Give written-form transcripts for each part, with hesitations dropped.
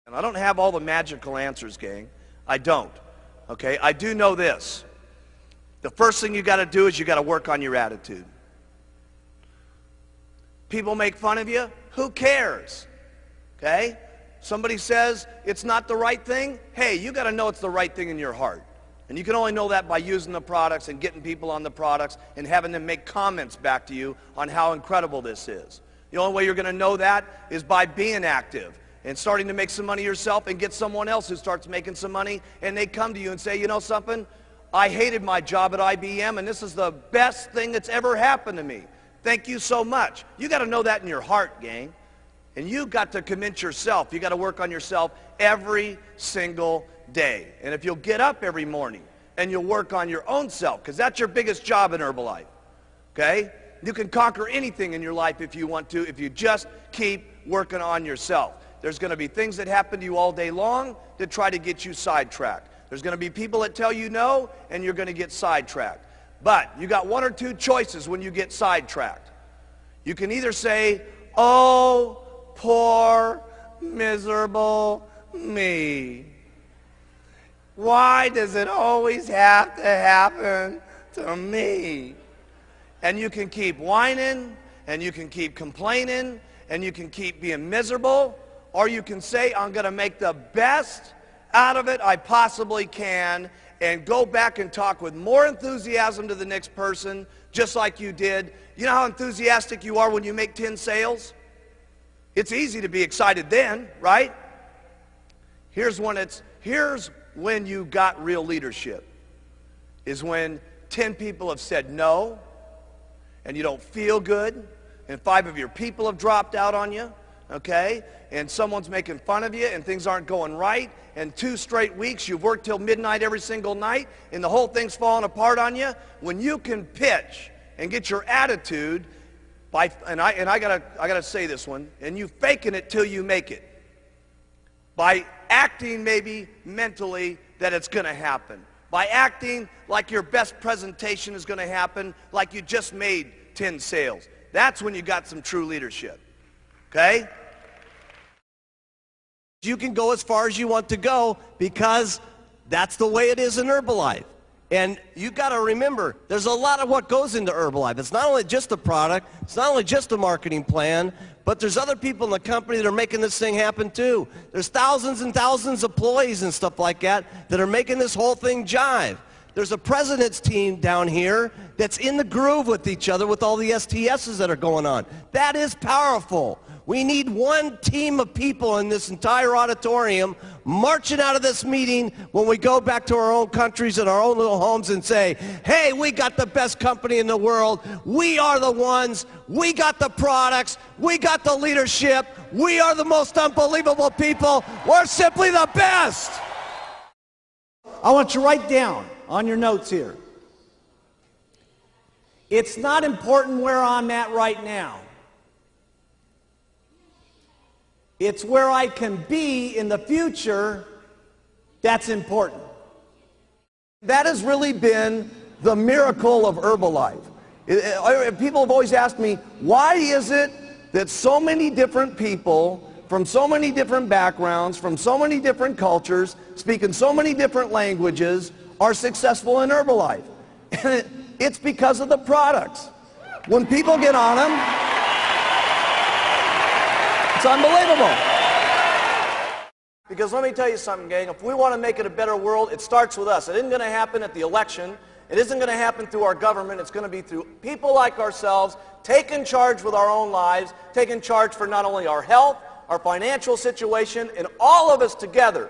And I don't have all the magical answers, gang. I don't. Okay? I do know this. The first thing you got to do is you got to work on your attitude. People make fun of you. Who cares? Okay? Somebody says it's not the right thing. Hey, you got to know it's the right thing in your heart. And you can only know that by using the products and getting people on the products and having them make comments back to you on how incredible this is. The only way you're going to know that is by being active and starting to make some money yourself and get someone else who starts making some money, and they come to you and say, you know something? I hated my job at IBM, and this is the best thing that's ever happened to me. Thank you so much. You got to know that in your heart, gang. And you got to convince yourself. You got to work on yourself every single day. And if you'll get up every morning and you'll work on your own self, because that's your biggest job in Herbalife, okay? You can conquer anything in your life if you want to, if you just keep working on yourself. There's going to be things that happen to you all day long to try to get you sidetracked. There's going to be people that tell you no, and you're going to get sidetracked. But you got one or two choices when you get sidetracked. You can either say, oh, poor, miserable me. Why does it always have to happen to me? And you can keep whining, and you can keep complaining, and you can keep being miserable, or you can say, I'm going to make the best out of it I possibly can, and go back and talk with more enthusiasm to the next person, just like you did. You know how enthusiastic you are when you make 10 sales? It's easy to be excited then, right? Here's when you got real leadership, is when 10 people have said no, and you don't feel good, and 5 of your people have dropped out on you, okay? And someone's making fun of you, and things aren't going right, and 2 straight weeks you've worked till midnight every single night, and the whole thing's falling apart on you. When you can pitch and get your attitude, and I gotta say this one, and you faking it till you make it. By acting maybe mentally that it's going to happen. By acting like your best presentation is going to happen, like you just made 10 sales. That's when you got some true leadership. Okay? You can go as far as you want to go because that's the way it is in Herbalife. And you got to remember, there's a lot of what goes into Herbalife. It's not only just the product, it's not only just the marketing plan, but there's other people in the company that are making this thing happen too. There's thousands and thousands of employees and stuff like that are making this whole thing jive. There's a president's team down here that's in the groove with each other with all the STSs that are going on. That is powerful. We need one team of people in this entire auditorium marching out of this meeting when we go back to our own countries and our own little homes and say, hey, we got the best company in the world. We are the ones. We got the products. We got the leadership. We are the most unbelievable people. We're simply the best. I want you to write down on your notes here. It's not important where I'm at right now. It's where I can be in the future that's important. That has really been the miracle of Herbalife. People have always asked me, why is it that so many different people from so many different backgrounds, from so many different cultures, speaking so many different languages, are successful in Herbalife? And it's because of the products. When people get on them, it's unbelievable. Because let me tell you something, gang. If we want to make it a better world, it starts with us. It isn't going to happen at the election. It isn't going to happen through our government. It's going to be through people like ourselves, taking charge with our own lives, taking charge for not only our health, our financial situation, and all of us together.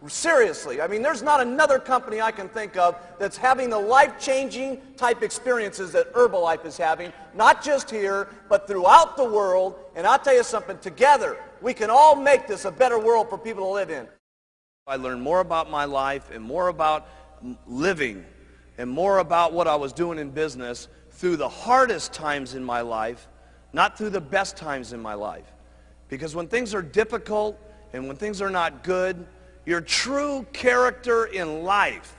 Seriously, I mean, there's not another company I can think of that's having the life-changing type experiences that Herbalife is having, not just here, but throughout the world. And I'll tell you something, together, we can all make this a better world for people to live in. I learned more about my life and more about living and more about what I was doing in business through the hardest times in my life, not through the best times in my life. Because when things are difficult and when things are not good, your true character in life,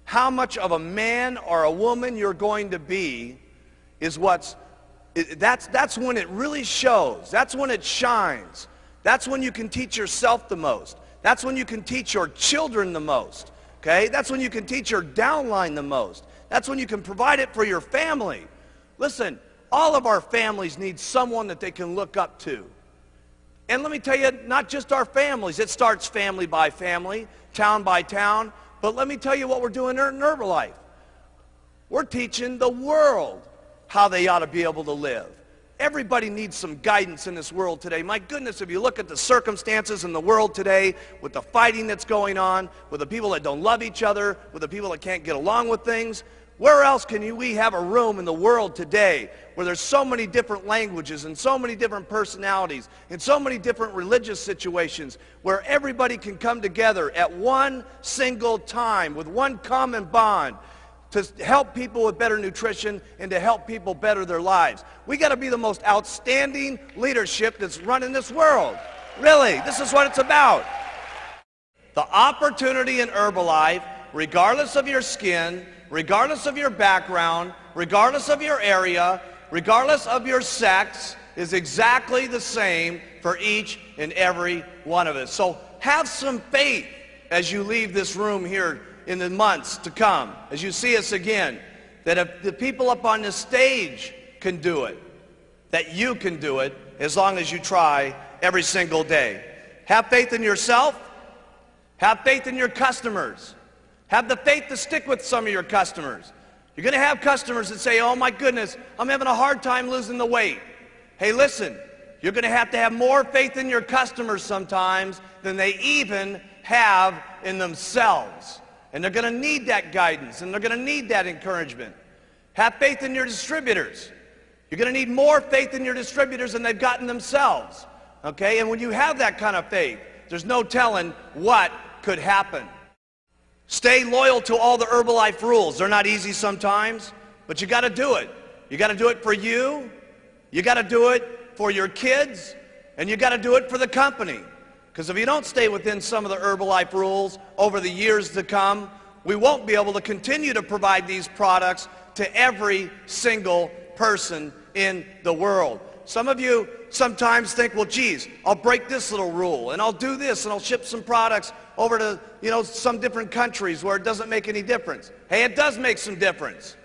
how much of a man or a woman you're going to be, is that's when it really shows. That's when it shines. That's when you can teach yourself the most. That's when you can teach your children the most. Okay? That's when you can teach your downline the most. That's when you can provide it for your family. Listen, all of our families need someone that they can look up to. And let me tell you, not just our families. It starts family by family, town by town. But let me tell you what we're doing in Herbalife. We're teaching the world how they ought to be able to live. Everybody needs some guidance in this world today. My goodness, if you look at the circumstances in the world today, with the fighting that's going on, with the people that don't love each other, with the people that can't get along with things, where else can we have a room in the world today where there's so many different languages and so many different personalities and so many different religious situations where everybody can come together at one single time with one common bond to help people with better nutrition and to help people better their lives? We got to be the most outstanding leadership that's running this world. Really, this is what it's about. The opportunity in Herbalife, regardless of your skin, regardless of your background, regardless of your area, regardless of your sex, is exactly the same for each and every one of us. So have some faith as you leave this room here in the months to come, as you see us again, that if the people up on this stage can do it, that you can do it as long as you try every single day. Have faith in yourself. Have faith in your customers. Have the faith to stick with some of your customers. You're going to have customers that say, oh my goodness, I'm having a hard time losing the weight. Hey, listen, you're going to have more faith in your customers sometimes than they even have in themselves. And they're going to need that guidance, and they're going to need that encouragement. Have faith in your distributors. You're going to need more faith in your distributors than they've gotten themselves. Okay? And when you have that kind of faith, there's no telling what could happen. Stay loyal to all the Herbalife rules. They're not easy sometimes, but you got to do it. You got to do it for you. You got to do it for your kids, and you got to do it for the company. Because if you don't stay within some of the Herbalife rules over the years to come, we won't be able to continue to provide these products to every single person in the world. Some of you sometimes think, well, geez, I'll break this little rule, and I'll do this, and I'll ship some products over to, some different countries where it doesn't make any difference. Hey, it does make some difference.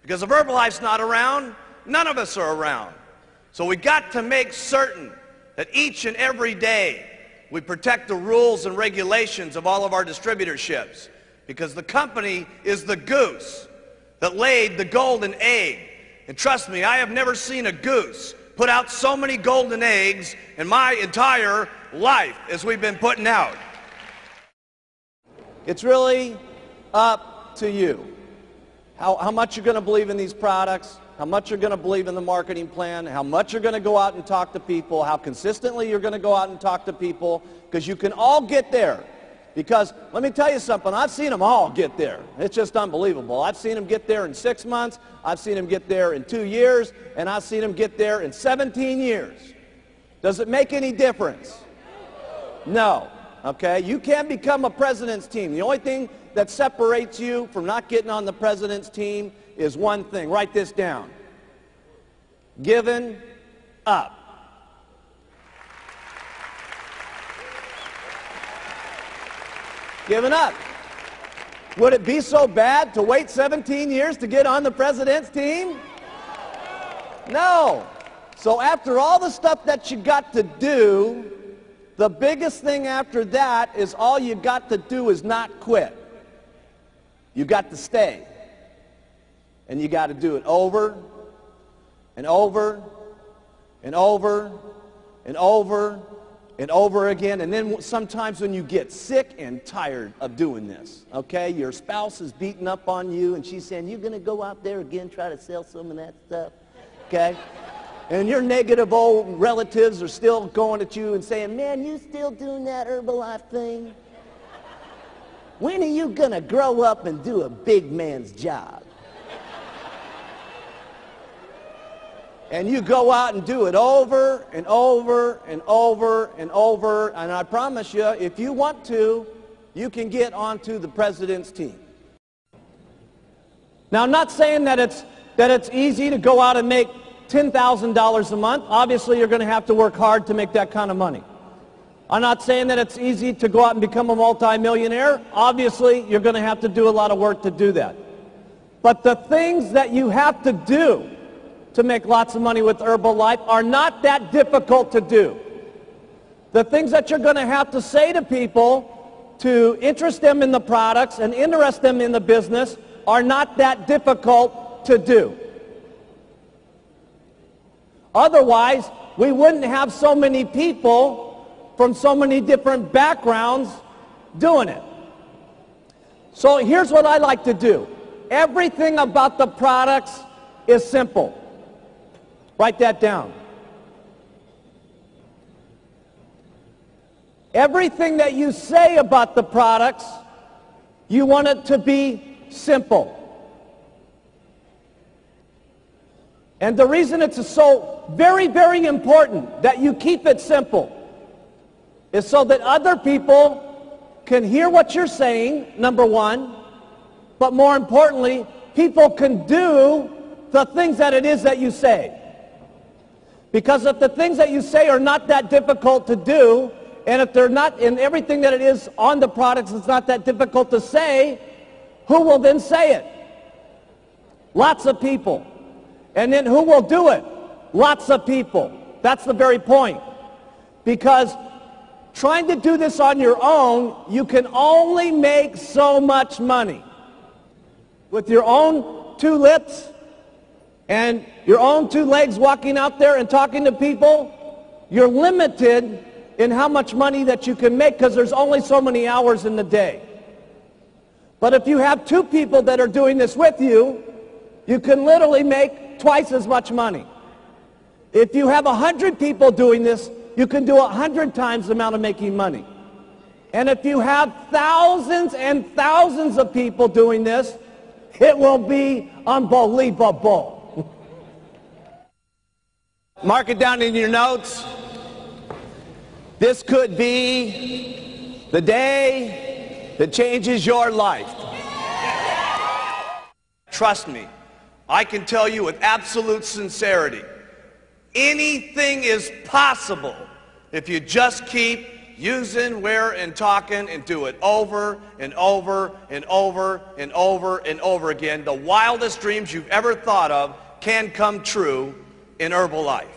Because if Herbalife's not around, none of us are around. So we got to make certain that each and every day we protect the rules and regulations of all of our distributorships, because the company is the goose that laid the golden egg. And trust me, I have never seen a goose put out so many golden eggs in my entire life as we've been putting out. It's really up to you. How much you're going to believe in these products, how much you're going to believe in the marketing plan, how much you're going to go out and talk to people, how consistently you're going to go out and talk to people, because you can all get there. Because let me tell you something, I've seen them all get there. It's just unbelievable. I've seen them get there in 6 months, I've seen them get there in 2 years, and I've seen them get there in 17 years. Does it make any difference? No. Okay? You can't become a president's team. The only thing that separates you from not getting on the president's team is one thing. Write this down. Giving up. Giving up. Would it be so bad to wait 17 years to get on the president's team? No. So after all the stuff that you got to do, the biggest thing after that is all you got to do is not quit. You got to stay. And you got to do it over and over and over and over and over again. And then sometimes when you get sick and tired of doing this, okay, your spouse is beating up on you and she's saying, you're going to go out there again, try to sell some of that stuff, okay? And your negative old relatives are still going at you and saying, man, you still doing that Herbalife thing? When are you going to grow up and do a big man's job? And you go out and do it over and over and over and over. And I promise you, if you want to, you can get onto the president's team. Now, I'm not saying that it's easy to go out and make $10,000 a month. Obviously, you're going to have to work hard to make that kind of money. I'm not saying that it's easy to go out and become a multimillionaire. Obviously, you're going to have to do a lot of work to do that. But the things that you have to do to make lots of money with Herbalife are not that difficult to do. The things that you're going to have to say to people to interest them in the products and interest them in the business are not that difficult to do. Otherwise, we wouldn't have so many people from so many different backgrounds doing it. So here's what I like to do. Everything about the products is simple. Write that down. Everything that you say about the products, you want it to be simple. And the reason it's so very, very important that you keep it simple is so that other people can hear what you're saying, number one, but more importantly, people can do the things that it is that you say. Because if the things that you say are not that difficult to do, and if they're not, in everything that it is on the products is not that difficult to say, who will then say it? Lots of people. And then who will do it? Lots of people. That's the very point. Because trying to do this on your own, you can only make so much money. With your own two lips and your own two legs walking out there and talking to people, you're limited in how much money that you can make because there's only so many hours in the day. But if you have two people that are doing this with you, you can literally make twice as much money. If you have 100 people doing this, you can do 100 times the amount of making money. And if you have thousands and thousands of people doing this, it will be unbelievable. Mark it down in your notes. This could be the day that changes your life. Trust me, I can tell you with absolute sincerity, anything is possible if you just keep using, wear, and talking and do it over and over and over and over and over again. The wildest dreams you've ever thought of can come true in Herbalife.